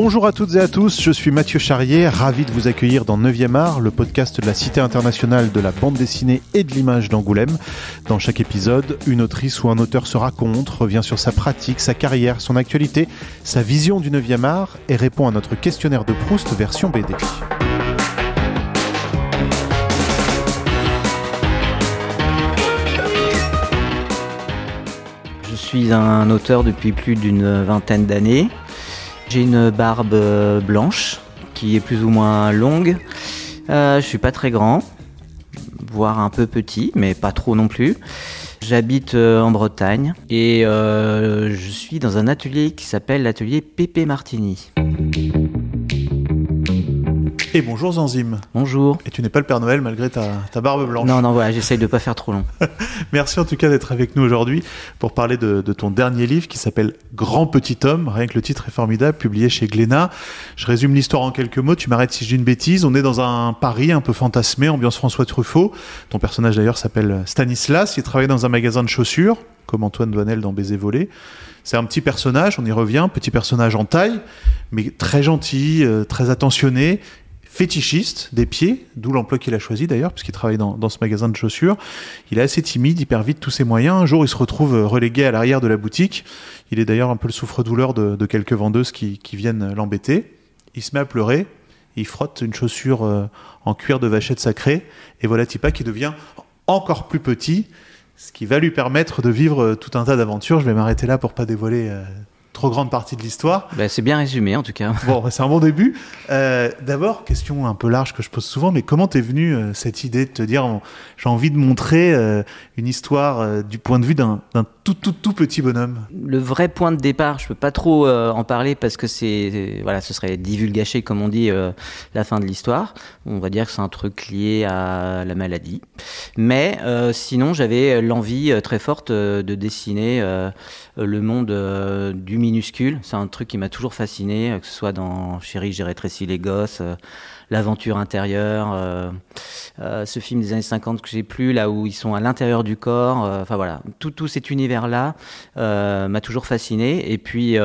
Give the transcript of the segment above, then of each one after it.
Bonjour à toutes et à tous, je suis Mathieu Charrier, ravi de vous accueillir dans 9e art, le podcast de la Cité internationale de la bande dessinée et de l'image d'Angoulême. Dans chaque épisode, une autrice ou un auteur se raconte, revient sur sa pratique, sa carrière, son actualité, sa vision du 9e art et répond à notre questionnaire de Proust version BD. Je suis un auteur depuis plus d'une vingtaine d'années. J'ai une barbe blanche qui est plus ou moins longue. Je suis pas très grand, voire un peu petit, mais pas trop non plus. J'habite en Bretagne et je suis dans un atelier qui s'appelle l'atelier Pépé Martini. Et bonjour Zanzim. Bonjour. Et tu n'es pas le Père Noël malgré ta barbe blanche. Non, voilà, j'essaye de pas faire trop long. Merci en tout cas d'être avec nous aujourd'hui pour parler de ton dernier livre qui s'appelle Grand Petit Homme. Rien que le titre est formidable, publié chez Glénat. Je résume l'histoire en quelques mots, tu m'arrêtes si je dis une bêtise. On est dans un Paris un peu fantasmé, ambiance François Truffaut. Ton personnage d'ailleurs s'appelle Stanislas, il travaille dans un magasin de chaussures, comme Antoine Doinel dans Baiser volé. C'est un petit personnage, on y revient, petit personnage en taille, mais très gentil, très attentionné, fétichiste des pieds, d'où l'emploi qu'il a choisi d'ailleurs, puisqu'il travaille dans ce magasin de chaussures. Il est assez timide, il perd vite tous ses moyens. Un jour, il se retrouve relégué à l'arrière de la boutique. Il est d'ailleurs un peu le souffre-douleur de quelques vendeuses qui viennent l'embêter. Il se met à pleurer, il frotte une chaussure en cuir de vachette sacrée, et voilà Tipa qui devient encore plus petit, ce qui va lui permettre de vivre tout un tas d'aventures. Je vais m'arrêter là pour pas dévoiler trop grande partie de l'histoire. C'est bien résumé en tout cas. Bon, c'est un bon début. D'abord, question un peu large que je pose souvent, mais comment t'es venue cette idée de te dire j'ai envie de montrer une histoire du point de vue d'un tout petit bonhomme? Le vrai point de départ, je peux pas trop en parler parce que ce serait divulgacher comme on dit la fin de l'histoire. On va dire que c'est un truc lié à la maladie. Mais sinon, j'avais l'envie très forte de dessiner le monde du minuscule. C'est un truc qui m'a toujours fasciné, que ce soit dans Chérie, j'ai rétréci les gosses, L'aventure intérieure, ce film des années 50 que j'ai plu, là où ils sont à l'intérieur du corps. Tout cet univers-là m'a toujours fasciné. Et puis,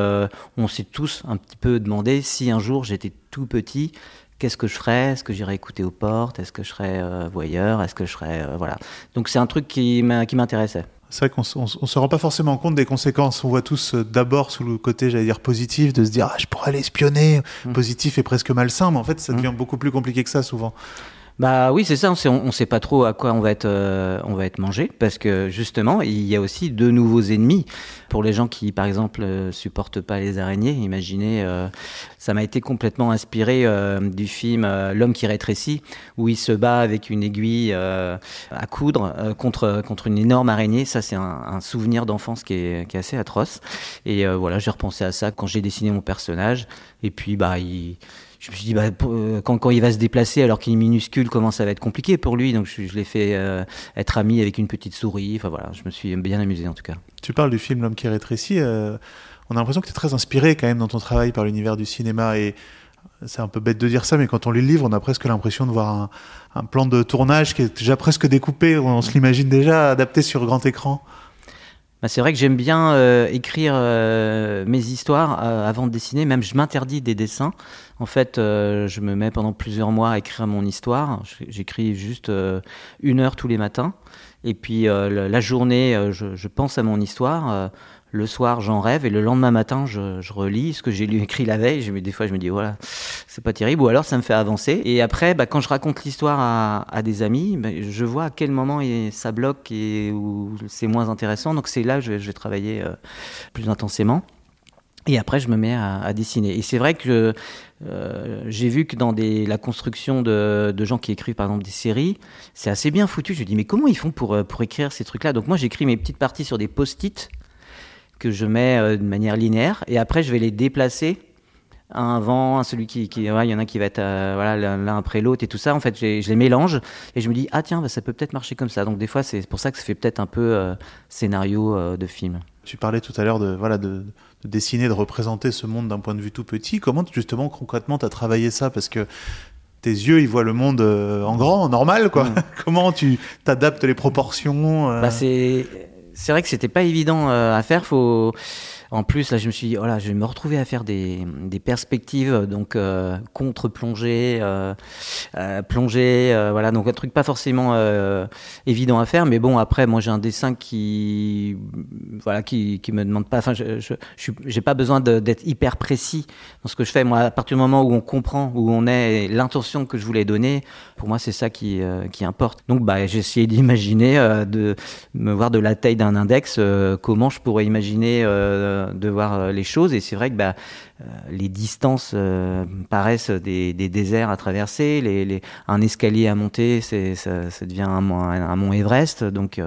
on s'est tous un petit peu demandé si un jour j'étais tout petit, qu'est-ce que je ferais? Est-ce que j'irais écouter aux portes? Est-ce que je serais voyeur? Est-ce que je serais... voilà. Donc c'est un truc qui m'intéressait. C'est vrai qu'on se rend pas forcément compte des conséquences. On voit tous d'abord sous le côté, j'allais dire, positif, de se dire « je pourrais aller espionner ». Positif et presque malsain, mais en fait, ça devient beaucoup plus compliqué que ça, souvent. Oui, c'est ça. On sait pas trop à quoi on va être mangé, parce que justement, il y a aussi de nouveaux ennemis. Pour les gens qui, par exemple, supportent pas les araignées, imaginez, ça m'a été complètement inspiré du film L'homme qui rétrécit, où il se bat avec une aiguille à coudre contre une énorme araignée. Ça, c'est un souvenir d'enfance qui est assez atroce. Et j'ai repensé à ça quand j'ai dessiné mon personnage. Et puis, je me suis dit, quand il va se déplacer alors qu'il est minuscule, comment ça va être compliqué pour lui. Donc je l'ai fait être ami avec une petite souris. Je me suis bien amusé en tout cas. Tu parles du film L'homme qui rétrécit. On a l'impression que tu es très inspiré quand même dans ton travail par l'univers du cinéma. Et c'est un peu bête de dire ça, mais quand on lit le livre, on a presque l'impression de voir un plan de tournage qui est déjà presque découpé. On se l'imagine déjà adapté sur grand écran. C'est vrai que j'aime bien écrire mes histoires avant de dessiner. Même je m'interdis des dessins. En fait, je me mets pendant plusieurs mois à écrire mon histoire. J'écris juste 1 heure tous les matins. Et puis la journée, je pense à mon histoire. Le soir, j'en rêve. Et le lendemain matin, je relis ce que j'ai écrit la veille. Des fois, je me dis, voilà, c'est pas terrible. Ou alors, ça me fait avancer. Et après, quand je raconte l'histoire à des amis, je vois à quel moment ça bloque et où c'est moins intéressant. Donc, c'est là que je vais travailler plus intensément. Et après, je me mets à dessiner. Et c'est vrai que j'ai vu que dans la construction de gens qui écrivent, par exemple, des séries, c'est assez bien foutu. Je me dis, mais comment ils font pour écrire ces trucs-là? Donc moi, j'écris mes petites parties sur des post-it que je mets de manière linéaire. Et après, je vais les déplacer un avant, celui qui il y en a qui va être l'un après l'autre et tout ça. En fait, je les mélange et je me dis, tiens, ça peut peut-être marcher comme ça. Donc des fois, c'est pour ça que ça fait peut-être un peu scénario de film. Tu parlais tout à l'heure de dessiner, de représenter ce monde d'un point de vue tout petit. Comment, justement, concrètement, tu as travaillé ça? Parce que tes yeux, ils voient le monde en grand, en normal, quoi. Comment tu t'adaptes les proportions C'est vrai que c'était pas évident à faire. En plus, là, je me suis dit, oh là, je vais me retrouver à faire des perspectives, donc contre-plongée, plongée, voilà, donc un truc pas forcément évident à faire, mais bon, après, moi, j'ai un dessin qui me demande pas, enfin, j'ai pas besoin d'être hyper précis dans ce que je fais. Moi, à partir du moment où on comprend où on est, et l'intention que je voulais donner, pour moi, c'est ça qui importe. Donc, j'ai essayé d'imaginer, de me voir de la taille d'un index, comment je pourrais imaginer de voir les choses. Et c'est vrai que les distances paraissent des déserts à traverser, un escalier à monter, ça devient un mont Everest. Donc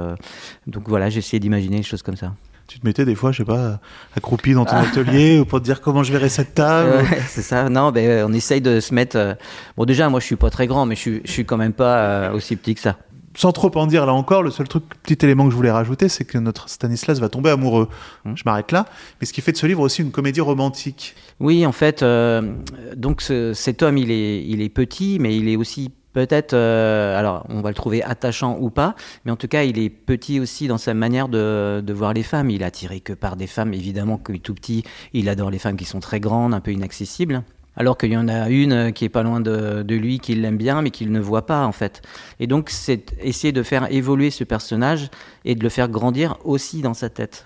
voilà, j'ai essayé d'imaginer des choses comme ça. Tu te mettais des fois, je sais pas, accroupi dans ton atelier ou pour te dire comment je verrais cette table. C'est ça. Non, on essaye de se mettre. Bon, déjà, moi, je suis pas très grand, mais je suis quand même pas aussi petit que ça. Sans trop en dire là encore, le seul petit élément que je voulais rajouter, c'est que notre Stanislas va tomber amoureux. Je m'arrête là. Mais ce qui fait de ce livre aussi une comédie romantique. Oui, en fait, donc cet homme, il est petit, mais il est aussi peut-être, alors on va le trouver attachant ou pas, mais en tout cas, il est petit aussi dans sa manière de voir les femmes. Il est attiré que par des femmes, évidemment, que tout petit, il adore les femmes qui sont très grandes, un peu inaccessibles. Alors qu'il y en a une qui est pas loin de lui, qui l'aime bien, mais qu'il ne voit pas, en fait. Et donc, c'est essayer de faire évoluer ce personnage et de le faire grandir aussi dans sa tête.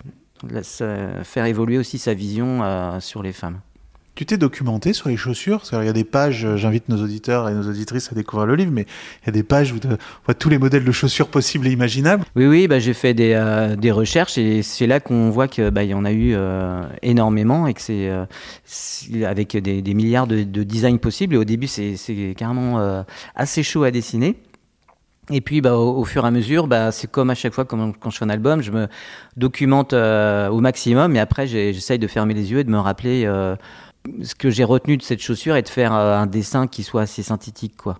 Faire évoluer aussi sa vision sur les femmes. Tu t'es documenté sur les chaussures? Parce qu'il y a des pages, j'invite nos auditeurs et nos auditrices à découvrir le livre, mais il y a des pages où on voit tous les modèles de chaussures possibles et imaginables. Oui, j'ai fait des recherches et c'est là qu'on voit qu'il y en a eu énormément et que c'est avec des milliards de designs possibles. Et au début, c'est carrément assez chaud à dessiner. Et puis, au fur et à mesure, c'est comme à chaque fois quand je fais un album, je me documente au maximum, mais après, j'essaye de fermer les yeux et de me rappeler ce que j'ai retenu de cette chaussure et de faire un dessin qui soit assez synthétique, quoi.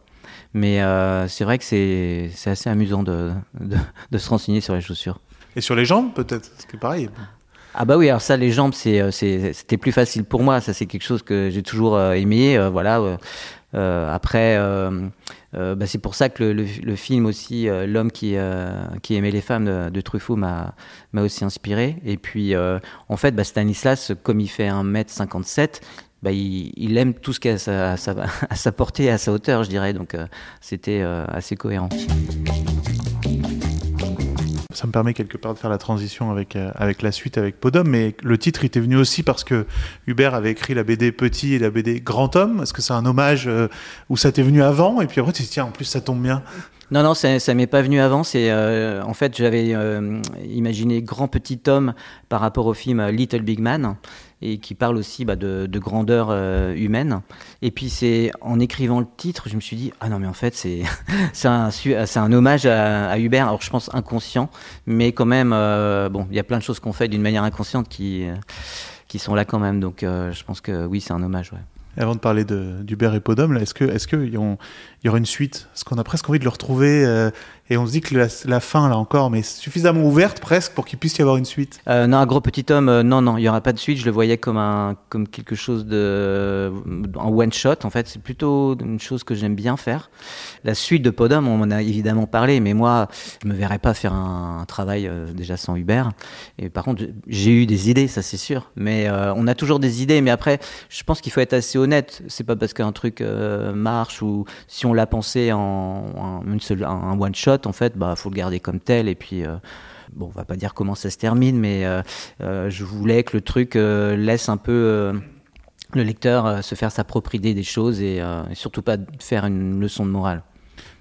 Mais c'est vrai que c'est assez amusant de se renseigner sur les chaussures. Et sur les jambes, peut-être, parce que pareil. Ah bah oui, alors ça, les jambes, c'était plus facile pour moi. Ça, c'est quelque chose que j'ai toujours aimé. Après, c'est pour ça que le film aussi, L'homme qui aimait les femmes de Truffaut m'a aussi inspiré. Et puis, en fait, Stanislas, comme il fait 1m57, il aime tout ce qui est à sa portée, à sa hauteur, je dirais. Donc, c'était assez cohérent. Ça me permet quelque part de faire la transition avec la suite, avec Podum, mais le titre était venu aussi parce que Hubert avait écrit la BD Petit et la BD Grand Homme. Est-ce que c'est un hommage où ça t'est venu avant et puis après tu te dis tiens, en plus ça tombe bien? Non, ça m'est pas venu avant. C'est en fait j'avais imaginé Grand Petit Homme par rapport au film Little Big Man et qui parle aussi de grandeur humaine. Et puis c'est en écrivant le titre, je me suis dit ah non mais en fait c'est un hommage à Hubert. Alors je pense inconscient, mais quand même il y a plein de choses qu'on fait d'une manière inconsciente qui sont là quand même. Donc je pense que oui, c'est un hommage, ouais. Et avant de parler d'Hubert et Podum, là, est-ce qu'il y aura une suite? Parce qu'on a presque envie de le retrouver et on se dit que la fin, là encore, mais suffisamment ouverte presque pour qu'il puisse y avoir une suite. Non, Un Gros Petit Homme, non, il n'y aura pas de suite. Je le voyais comme quelque chose en one shot. En fait, c'est plutôt une chose que j'aime bien faire. La suite de Podum, on en a évidemment parlé, mais moi, je me verrais pas faire un travail déjà sans Hubert. Et par contre, j'ai eu des idées, ça c'est sûr. Mais on a toujours des idées, mais après, je pense qu'il faut être assez honnête. C'est pas parce qu'un truc marche ou si on l'a pensé en un one shot, en fait, faut le garder comme tel. Et puis, on va pas dire comment ça se termine, mais je voulais que le truc laisse un peu le lecteur se faire sa propre idée des choses et surtout pas faire une leçon de morale.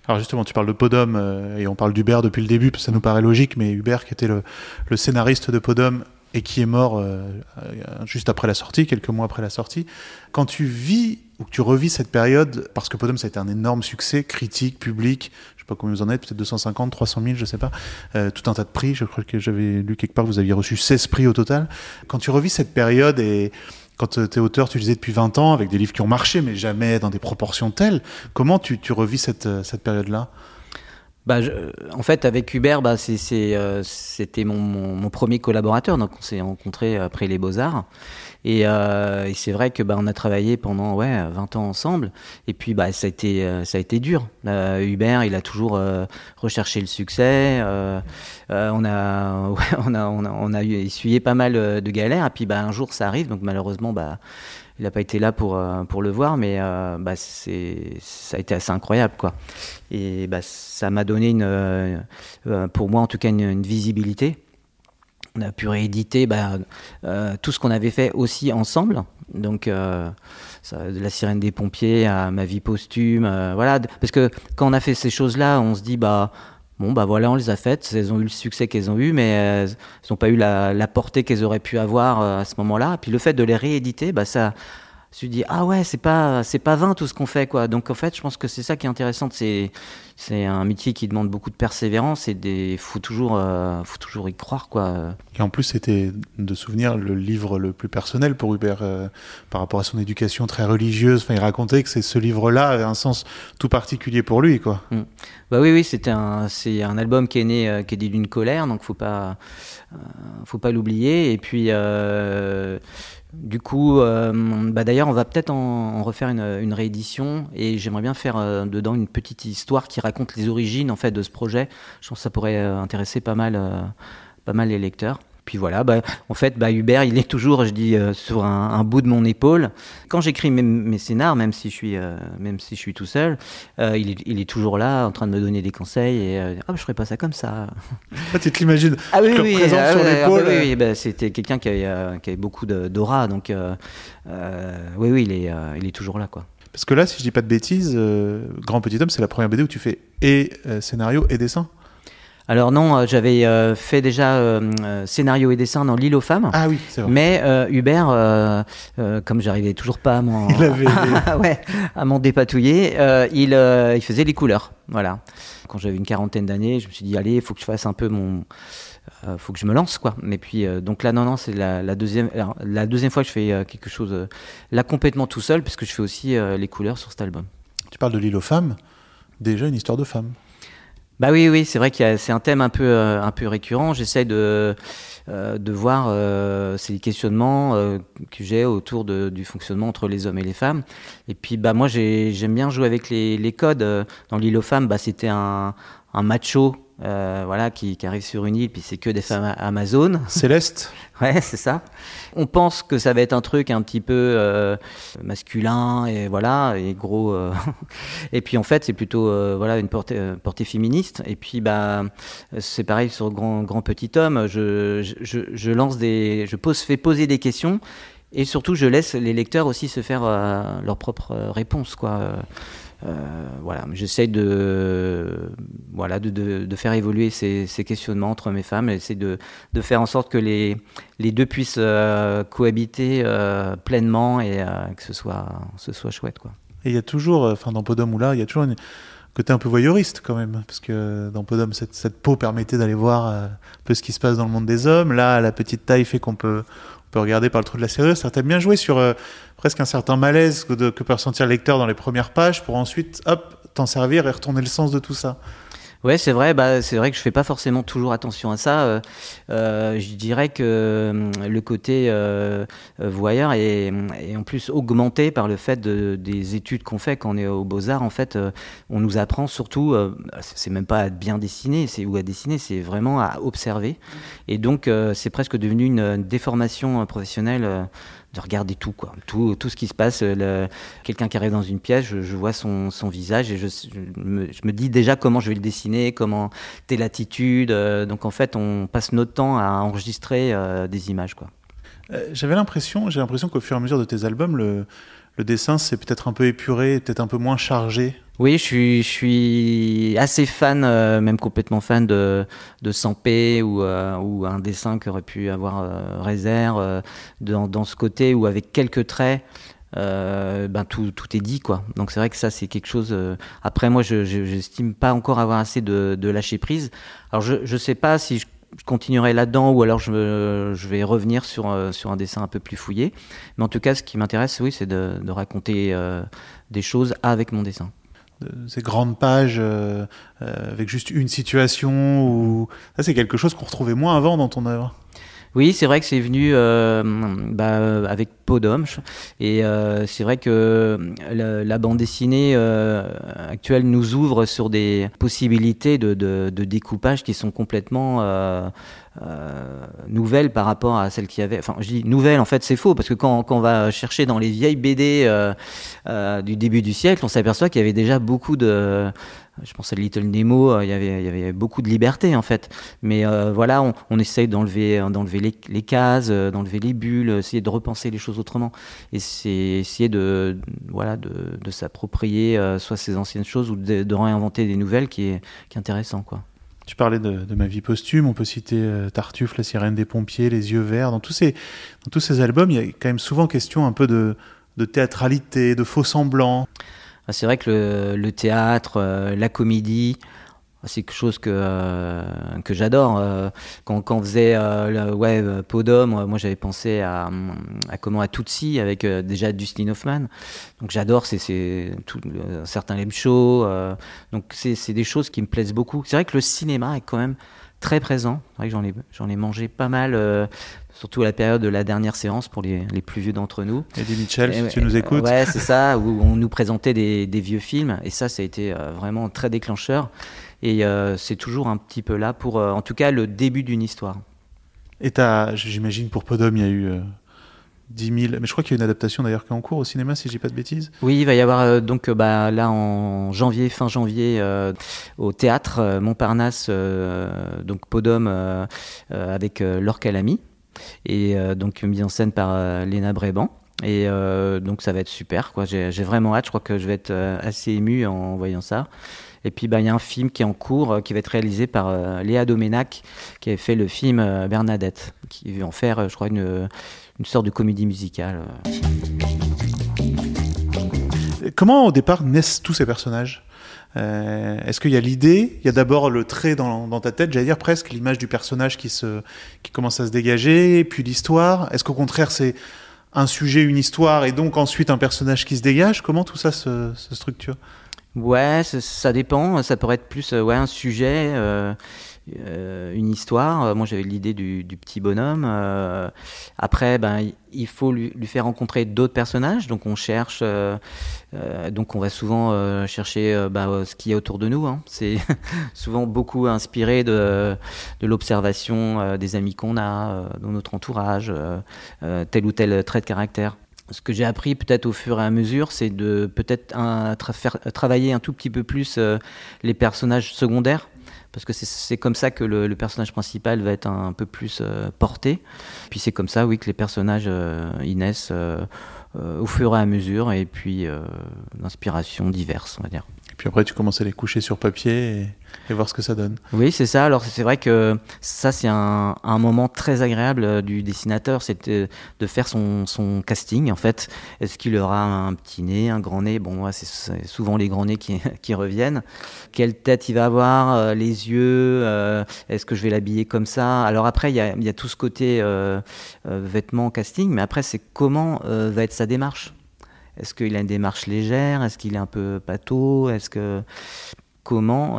Alors justement, tu parles de Podum et on parle d'Hubert depuis le début, parce que ça nous paraît logique, mais Hubert qui était le scénariste de Podum et qui est mort juste après la sortie, quelques mois après la sortie. Quand tu vis ou que tu revis cette période, parce que Podum ça a été un énorme succès, critique, public, je sais pas combien vous en êtes, peut-être 250, 300 000, je sais pas, tout un tas de prix, je crois que j'avais lu quelque part que vous aviez reçu 16 prix au total. Quand tu revis cette période et quand tu es auteur, tu lisais depuis 20 ans, avec des livres qui ont marché, mais jamais dans des proportions telles, comment tu revis cette période-là ? En fait, avec Hubert, c'était mon premier collaborateur. Donc, on s'est rencontrés après les Beaux-Arts. Et c'est vrai que on a travaillé pendant 20 ans ensemble. Et puis, ça a été dur. Hubert, il a toujours recherché le succès. On a essuyé pas mal de galères. Et puis, un jour, ça arrive. Donc, malheureusement, il n'a pas été là pour le voir, mais ça a été assez incroyable, quoi. Et ça m'a donné pour moi en tout cas une visibilité. On a pu rééditer tout ce qu'on avait fait aussi ensemble. Donc de la Sirène des pompiers à Ma vie posthume, voilà. Parce que quand on a fait ces choses-là, on se dit voilà, on les a faites, elles ont eu le succès qu'elles ont eu, mais elles n'ont pas eu la portée qu'elles auraient pu avoir à ce moment-là. Et puis le fait de les rééditer, ça, je me dis c'est pas vain tout ce qu'on fait, quoi. Donc en fait, je pense que c'est ça qui est intéressant. C'est un métier qui demande beaucoup de persévérance et faut toujours y croire, quoi. Et en plus, c'était de souvenir le livre le plus personnel pour Hubert par rapport à son éducation très religieuse. Enfin, il racontait que ce livre-là avait un sens tout particulier pour lui, quoi. Oui, c'est un album qui est né d'une colère, donc faut pas l'oublier. Et puis du coup, d'ailleurs, on va peut-être en refaire une réédition, et j'aimerais bien faire dedans une petite histoire qui raconte les origines en fait de ce projet. Je pense que ça pourrait intéresser pas mal les lecteurs. Puis voilà, en fait, Hubert, il est toujours, je dis, sur un bout de mon épaule. Quand j'écris mes scénars, même si je suis tout seul, il est toujours là, en train de me donner des conseils. Et je ferais pas ça comme ça. Tu te l'imagines présent sur l'épaule. Oui, c'était quelqu'un qui avait beaucoup d'aura, donc il est toujours là, quoi. Parce que là, si je dis pas de bêtises, Grand Petit Homme, c'est la première BD où tu fais scénario et dessin. Alors non, j'avais fait déjà scénario et dessin dans L'Île aux femmes. Ah oui, c'est vrai. Mais Hubert, comme j'arrivais toujours pas à m'en dépatouiller, il faisait les couleurs. Voilà. Quand j'avais une quarantaine d'années, je me suis dit allez, il faut que je fasse un peu faut que je me lance, quoi. Mais puis donc là non, c'est la deuxième fois que je fais quelque chose là complètement tout seul, parce que je fais aussi les couleurs sur cet album. Tu parles de L'Île aux femmes, déjà une histoire de femme. Oui, c'est vrai que c'est un thème un peu récurrent. J'essaie de voir ces questionnements que j'ai autour du fonctionnement entre les hommes et les femmes. Et puis moi j'aime bien jouer avec les codes. Dans L'Île aux femmes, c'était un macho qui arrive sur une île, puis c'est que des femmes amazones. Céleste. Ouais, c'est ça. On pense que ça va être un truc un petit peu masculin et gros. Et puis en fait, c'est plutôt une portée féministe. Et puis c'est pareil sur Grand Petit Homme. Je lance fais poser des questions, et surtout je laisse les lecteurs aussi se faire leurs propres réponses, quoi. J'essaie de faire évoluer ces questionnements entre mes femmes, et essayer de faire en sorte que les deux puissent cohabiter pleinement, et que ce soit chouette, quoi. Et il y a toujours, dans Podum ou là, il y a toujours un côté un peu voyeuriste quand même, parce que dans Podum, cette peau permettait d'aller voir un peu ce qui se passe dans le monde des hommes. Là, la petite taille fait qu'on peut regarder par le trou de la serrure. Ça t'a bien joué sur presque un certain malaise que peut ressentir le lecteur dans les premières pages, pour ensuite, t'en servir et retourner le sens de tout ça. Ouais, c'est vrai. C'est vrai que je fais pas forcément toujours attention à ça. Je dirais que le côté voyeur est en plus augmenté par le fait des études qu'on fait quand on est aux Beaux-Arts. En fait, on nous apprend surtout, c'est même pas à bien dessiner, ou à dessiner, c'est vraiment à observer. Et donc, c'est presque devenu une déformation professionnelle. De regarder tout, quoi. Tout ce qui se passe. Quelqu'un qui arrive dans une pièce, je vois son visage, et je me dis déjà comment je vais le dessiner, comment telle attitude. Donc en fait, on passe notre temps à enregistrer des images, quoi. J'ai l'impression qu'au fur et à mesure de tes albums, le dessin c'est peut-être un peu épuré, peut-être un peu moins chargé. Oui, je suis assez fan, même complètement fan de Sampé, ou un dessin qui aurait pu avoir Réserve, dans ce côté où avec quelques traits, tout est dit, quoi. Donc c'est vrai que ça, c'est quelque chose. Après, moi, j'estime pas encore avoir assez de lâcher prise. Alors je sais pas si je continuerai là-dedans, ou alors je vais revenir sur un dessin un peu plus fouillé. Mais en tout cas, ce qui m'intéresse, oui, c'est de raconter des choses avec mon dessin. ces grandes pages avec juste une situation. Ou... Ça, c'est quelque chose qu'on retrouvait moins avant dans ton œuvre. Oui, c'est vrai que c'est venu avec Peau d'homme. Et c'est vrai que la bande dessinée actuelle nous ouvre sur des possibilités de découpage qui sont complètement nouvelles par rapport à celles qu'il y avait. Enfin, je dis nouvelles, en fait, c'est faux, parce que quand on va chercher dans les vieilles BD du début du siècle, on s'aperçoit qu'il y avait déjà beaucoup de... Je pense à Little Nemo, il y avait beaucoup de liberté en fait. Mais voilà, on essaye d'enlever les cases, d'enlever les bulles, essayer de repenser les choses autrement. Et c'est essayer de s'approprier soit ces anciennes choses ou de réinventer des nouvelles qui est intéressant, quoi. Tu parlais de ma vie posthume, on peut citer Tartuffe, La sirène des pompiers, Les yeux verts. Dans tous ces albums, il y a quand même souvent question un peu de théâtralité, de faux semblants. C'est vrai que le théâtre, la comédie, c'est quelque chose que j'adore. Quand on faisait Peau d'homme, moi j'avais pensé à Tootsie avec déjà Dustin Hoffman. Donc j'adore, c'est tout certains Lem Show. Donc c'est des choses qui me plaisent beaucoup. C'est vrai que le cinéma est quand même très présent. C'est vrai que j'en ai mangé pas mal. Surtout à la période de la dernière séance pour les plus vieux d'entre nous. Eddie Mitchell, si tu nous écoutes. Ouais, c'est ça, où on nous présentait des vieux films. Et ça a été vraiment très déclencheur. Et c'est toujours un petit peu là pour, en tout cas, le début d'une histoire. Et j'imagine, pour Peau d'homme, il y a eu 10 000... Mais je crois qu'il y a une adaptation d'ailleurs qui est en cours au cinéma, si je dis pas de bêtises. Oui, il va y avoir là en fin janvier, au théâtre Montparnasse, donc Peau d'homme avec Laure Calamy. Et donc mis en scène par Léna Bréban, et donc ça va être super, quoi. J'ai vraiment hâte. Je crois que je vais être assez ému en voyant ça. Et puis il y a un film qui est en cours, qui va être réalisé par Léa Doménac, qui avait fait le film Bernadette, qui va en faire, je crois, une sorte de comédie musicale. Comment au départ naissent tous ces personnages ? Est-ce qu'il y a l'idée, il y a d'abord le trait dans ta tête, j'allais dire presque l'image du personnage qui commence à se dégager, puis l'histoire. Est-ce qu'au contraire c'est un sujet, une histoire, et donc ensuite un personnage qui se dégage ? Comment tout ça se structure ? Ouais, ça dépend. Ça pourrait être plus un sujet, une histoire. Moi, j'avais l'idée du petit bonhomme. Après, il faut lui faire rencontrer d'autres personnages. Donc, on cherche. Donc, on va souvent chercher ce qu'il y a autour de nous. Hein. C'est souvent beaucoup inspiré de l'observation des amis qu'on a dans notre entourage, tel ou tel trait de caractère. Ce que j'ai appris peut-être au fur et à mesure, c'est de peut-être faire travailler un tout petit peu plus les personnages secondaires, parce que c'est comme ça que le personnage principal va être un peu plus porté. Puis c'est comme ça, oui, que les personnages ils naissent au fur et à mesure, et puis d'inspirations diverses, on va dire. Et puis après, tu commences à les coucher sur papier et voir ce que ça donne. Oui, c'est ça. Alors, c'est vrai que ça, c'est un moment très agréable du dessinateur, c'est de faire son casting, en fait. Est-ce qu'il aura un petit nez, un grand nez ? Bon, moi, c'est souvent les grands nez qui reviennent. Quelle tête il va avoir, les yeux, est-ce que je vais l'habiller comme ça ? Alors après, il y a tout ce côté vêtements, casting, mais après, c'est comment va être sa démarche ? Est-ce qu'il a une démarche légère ? Est-ce qu'il est un peu pâteau ? Comment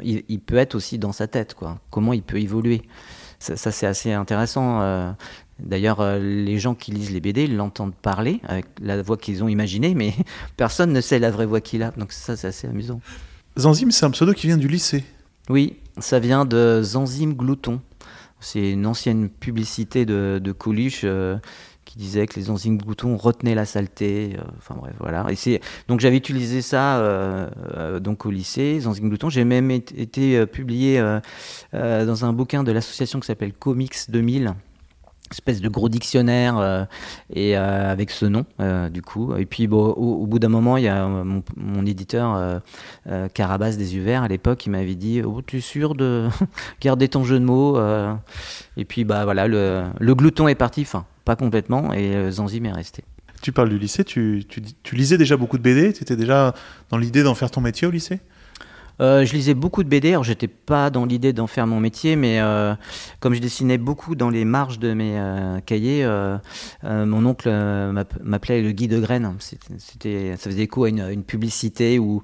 il peut être aussi dans sa tête, quoi. Comment il peut évoluer ? Ça c'est assez intéressant. D'ailleurs, les gens qui lisent les BD l'entendent parler avec la voix qu'ils ont imaginée, mais personne ne sait la vraie voix qu'il a. Donc ça, c'est assez amusant. Zanzim, c'est un pseudo qui vient du lycée. Oui, ça vient de Zanzim Glouton. C'est une ancienne publicité de Coluche qui disait que les enzymes Glouton retenaient la saleté. Enfin bref, voilà. Et donc j'avais utilisé ça donc au lycée, les enzymes Glouton. J'ai même été publié dans un bouquin de l'association qui s'appelle Comics 2000. Espèce de gros dictionnaire et avec ce nom du coup. Et puis au bout d'un moment, il y a mon éditeur Carabas des yeux verts à l'époque, qui m'avait dit tu es sûr de garder ton jeu de mots et puis voilà, le glouton est parti, enfin pas complètement, et Zanzim est resté. Tu parles du lycée, tu lisais déjà beaucoup de BD, tu étais déjà dans l'idée d'en faire ton métier au lycée ? Je lisais beaucoup de BD. Alors, j'étais pas dans l'idée d'en faire mon métier, mais comme je dessinais beaucoup dans les marges de mes cahiers, mon oncle m'appelait le Guy de Graine. Ça faisait écho à une publicité où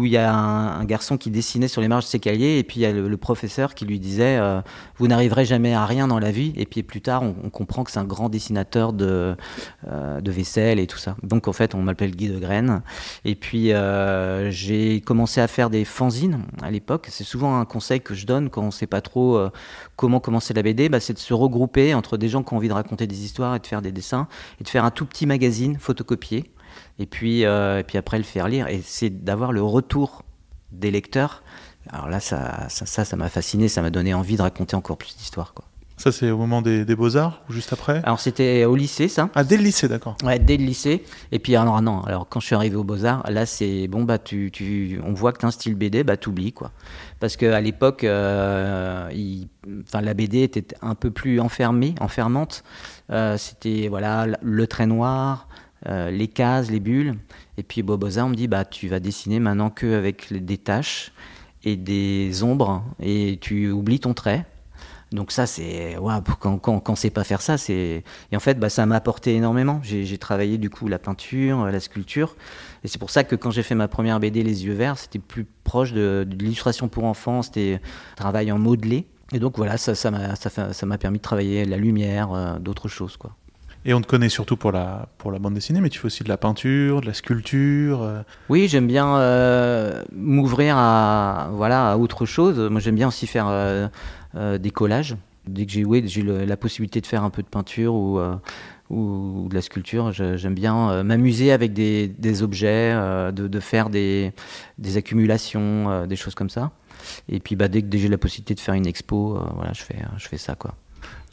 il y a un garçon qui dessinait sur les marges de ses cahiers, et puis il y a le professeur qui lui disait vous n'arriverez jamais à rien dans la vie, et puis plus tard on comprend que c'est un grand dessinateur de vaisselle et tout ça. Donc en fait on m'appelle Guy de Graine. Et puis j'ai commencé à faire des fanzines à l'époque. C'est souvent un conseil que je donne quand on ne sait pas trop comment commencer la BD, c'est de se regrouper entre des gens qui ont envie de raconter des histoires et de faire des dessins, et de faire un tout petit magazine photocopié. Et puis après le faire lire, et c'est d'avoir le retour des lecteurs. Alors là, ça m'a fasciné, ça m'a donné envie de raconter encore plus d'histoires, quoi. Ça, c'est au moment des Beaux-Arts ou juste après? Alors c'était au lycée, ça. Ah, dès le lycée, d'accord. Ouais, dès le lycée. Et puis alors non, alors quand je suis arrivé aux Beaux-Arts, là c'est bon, on voit que t'as un style BD, t'oublies, quoi. Parce qu'à l'époque, la BD était un peu plus enfermante. C'était voilà, le trait noir, les cases, les bulles. Et puis Beaux-Arts, on me dit tu vas dessiner maintenant qu'avec des taches et des ombres, et tu oublies ton trait. Donc ça, c'est quand on sait pas faire ça, et en fait ça m'a apporté énormément. J'ai travaillé du coup la peinture, la sculpture, et c'est pour ça que quand j'ai fait ma première BD Les Yeux Verts, c'était plus proche de l'illustration pour enfants, c'était un travail en modelé. Et donc voilà, ça m'a permis de travailler la lumière, d'autres choses, quoi. Et on te connaît surtout pour la bande dessinée, mais tu fais aussi de la peinture, de la sculpture. Oui, j'aime bien m'ouvrir à autre chose. Moi, j'aime bien aussi faire des collages. Dès que j'ai la possibilité de faire un peu de peinture ou de la sculpture, j'aime bien m'amuser avec des objets, de faire des accumulations, des choses comme ça. Et puis dès que j'ai la possibilité de faire une expo, je fais ça, quoi.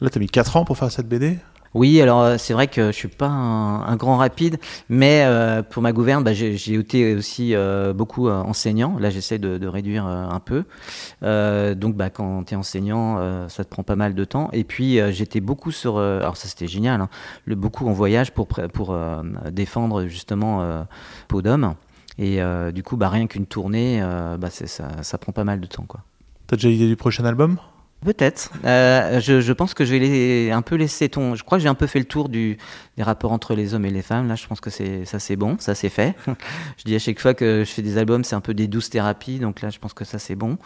Là, tu as mis 4 ans pour faire cette BD? Oui, alors c'est vrai que je suis pas un grand rapide, mais pour ma gouverne, j'ai été aussi beaucoup enseignant. Là, j'essaie de réduire un peu. Donc, quand tu es enseignant, ça te prend pas mal de temps. Et puis, j'étais beaucoup alors ça, c'était génial, hein, beaucoup en voyage pour défendre justement Peau d'Homme. Et du coup, rien qu'une tournée, ça prend pas mal de temps, quoi. T'as déjà l'idée du prochain album? Peut-être. Je pense que je vais un peu laisser Je crois que j'ai un peu fait le tour des rapports entre les hommes et les femmes. Là, je pense que c'est bon, ça c'est fait. Je dis à chaque fois que je fais des albums, c'est un peu des douces thérapies. Donc là, je pense que ça c'est bon.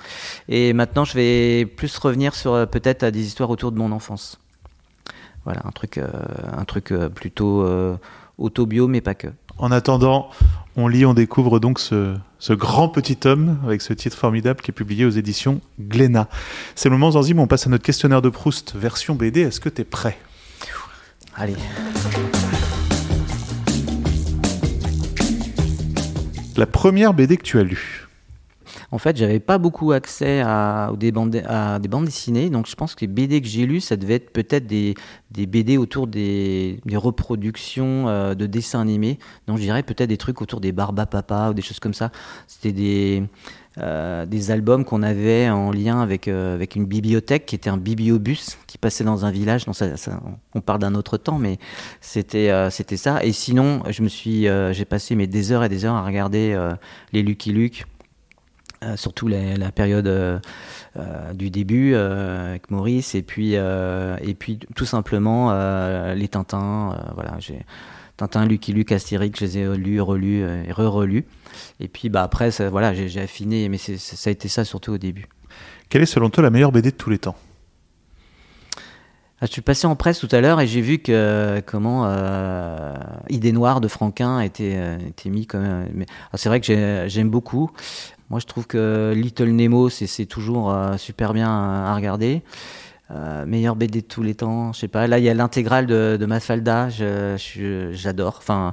Et maintenant, je vais plus revenir sur peut-être à des histoires autour de mon enfance. Voilà, un truc plutôt autobio, mais pas que. En attendant, on découvre donc ce grand petit homme avec ce titre formidable qui est publié aux éditions Glénat. C'est le moment, Zanzim, où on passe à notre questionnaire de Proust version BD. Est-ce que tu es prêt? Allez. La première BD que tu as lue? En fait, j'avais pas beaucoup accès à des bandes dessinées, donc je pense que les BD que j'ai lues, ça devait être peut-être des BD autour des reproductions de dessins animés. Donc je dirais peut-être des trucs autour des Barbapapa ou des choses comme ça. C'était des albums qu'on avait en lien avec une bibliothèque qui était un bibliobus qui passait dans un village. Non, on parle d'un autre temps, mais c'était ça. Et sinon, j'ai passé des heures et des heures à regarder les Lucky Luke. Surtout la période du début avec Maurice, et puis tout simplement les Tintins. Voilà, j'ai Tintin, Lucky Luke, Astérix, je les ai lus, relus et re-relus. Et puis après, j'ai affiné, mais ça a été ça surtout au début. Quelle est selon toi la meilleure BD de tous les temps? Je suis passé en presse tout à l'heure et j'ai vu que Idée Noire de Franquin était mis quand même. C'est vrai que j'aime beaucoup. Moi, je trouve que Little Nemo, c'est toujours super bien à regarder. Meilleure BD de tous les temps, je sais pas. Là, il y a l'intégrale de Mafalda, j'adore. Enfin,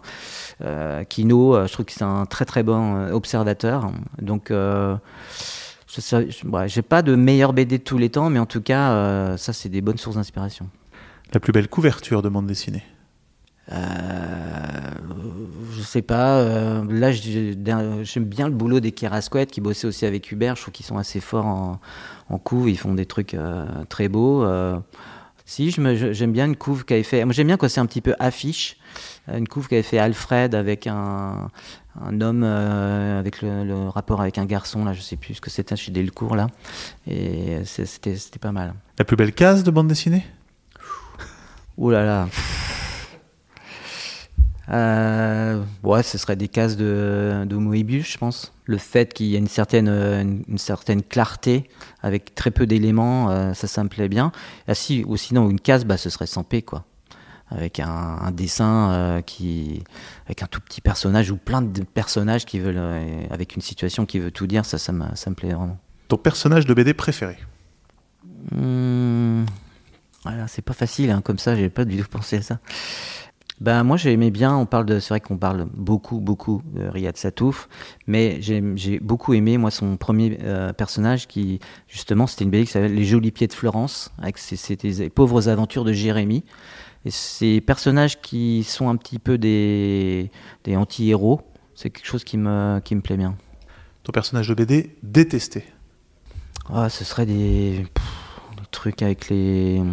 Kino, je trouve que c'est un très très bon observateur. Donc, j'ai pas de meilleure BD de tous les temps, mais en tout cas, ça, c'est des bonnes sources d'inspiration. La plus belle couverture de bande dessinée? Je sais pas. Là, j'aime bien le boulot des Kerasquet qui bossaient aussi avec Hubert. Je trouve qu'ils sont assez forts en couve. Ils font des trucs très beaux. Si, j'aime bien une couve qu'avait fait. Moi, j'aime bien quand c'est un petit peu affiche. Une couve qu'avait fait Alfred avec un homme, avec le rapport avec un garçon, là, je sais plus ce que c'était chez Delcourt, là. Et c'était pas mal. La plus belle case de bande dessinée ? Ouh là là. Ouais, ce serait des cases de Moebius, je pense. Le fait qu'il y ait une certaine clarté avec très peu d'éléments, ça me plaît bien. Ah, si, ou sinon une case, ce serait Sampé, quoi. Avec un dessin avec un tout petit personnage ou plein de personnages qui veulent, avec une situation qui veut tout dire, ça me plaît vraiment. Ton personnage de BD préféré ? Voilà, c'est pas facile, comme ça, j'ai pas du tout pensé à ça. Moi j'aimais bien, c'est vrai qu'on parle beaucoup de Riyad Sattouf, mais j'ai beaucoup aimé moi son premier personnage qui justement c'était une BD qui s'appelle Les Jolis Pieds de Florence, avec c'était les pauvres aventures de Jérémie. Et ces personnages qui sont un petit peu des anti-héros, c'est quelque chose qui me plaît bien. Ton personnage de BD détesté ? Ce serait des trucs avec les...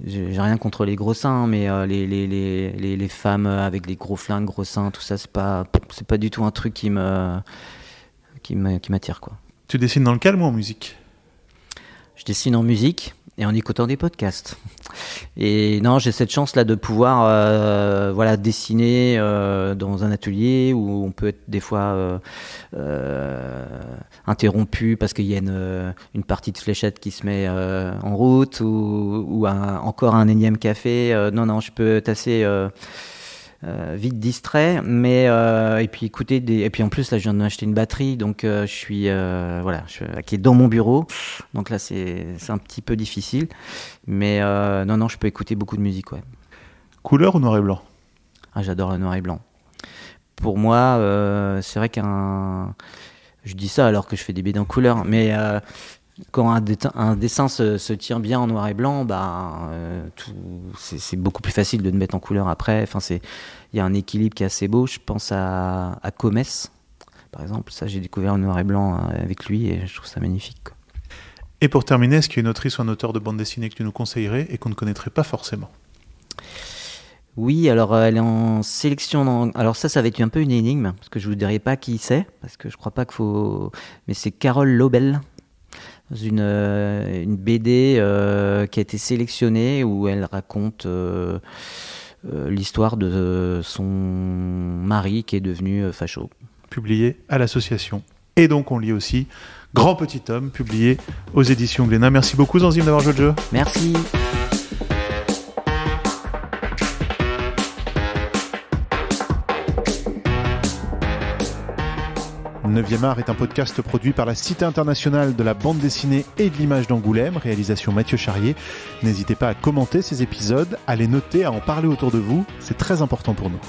J'ai rien contre les gros seins, mais les femmes avec des gros flingues, gros seins, tout ça, c'est pas du tout un truc qui m'attire, quoi. Tu dessines dans le calme ou en musique ? Je dessine en musique et en écoutant des podcasts. Et non, j'ai cette chance là de pouvoir dessiner dans un atelier où on peut être des fois interrompu parce qu'il y a une partie de fléchette qui se met en route ou encore un énième café. Non, je peux être assez vite distrait, mais et puis écouter et puis en plus là je viens d'acheter une batterie, donc je suis qui est dans mon bureau, donc là c'est un petit peu difficile, mais non je peux écouter beaucoup de musique, ouais. Couleur ou noir et blanc ? J'adore le noir et blanc. Pour moi c'est vrai je dis ça alors que je fais des BD en couleur, mais quand un dessin se tient bien en noir et blanc, c'est beaucoup plus facile de le mettre en couleur après. Il y a un équilibre qui est assez beau. Je pense à Comès, par exemple. Ça, j'ai découvert en noir et blanc avec lui et je trouve ça magnifique, quoi. Et pour terminer, est-ce qu'il y a une autrice ou un auteur de bande dessinée que tu nous conseillerais et qu'on ne connaîtrait pas forcément ? Oui, alors elle est en sélection. Alors ça va être un peu une énigme, parce que je ne vous dirai pas qui c'est, parce que je ne crois pas qu'il faut... Mais c'est Carole Lobel, une BD qui a été sélectionnée, où elle raconte l'histoire de son mari qui est devenu facho. Publié à l'association. Et donc on lit aussi Grand Petit Homme, publié aux éditions Glénat. Merci beaucoup Zanzim d'avoir joué le jeu. Merci. Neuvième Art est un podcast produit par la Cité internationale de la bande dessinée et de l'image d'Angoulême, réalisation Mathieu Charrier. N'hésitez pas à commenter ces épisodes, à les noter, à en parler autour de vous, c'est très important pour nous.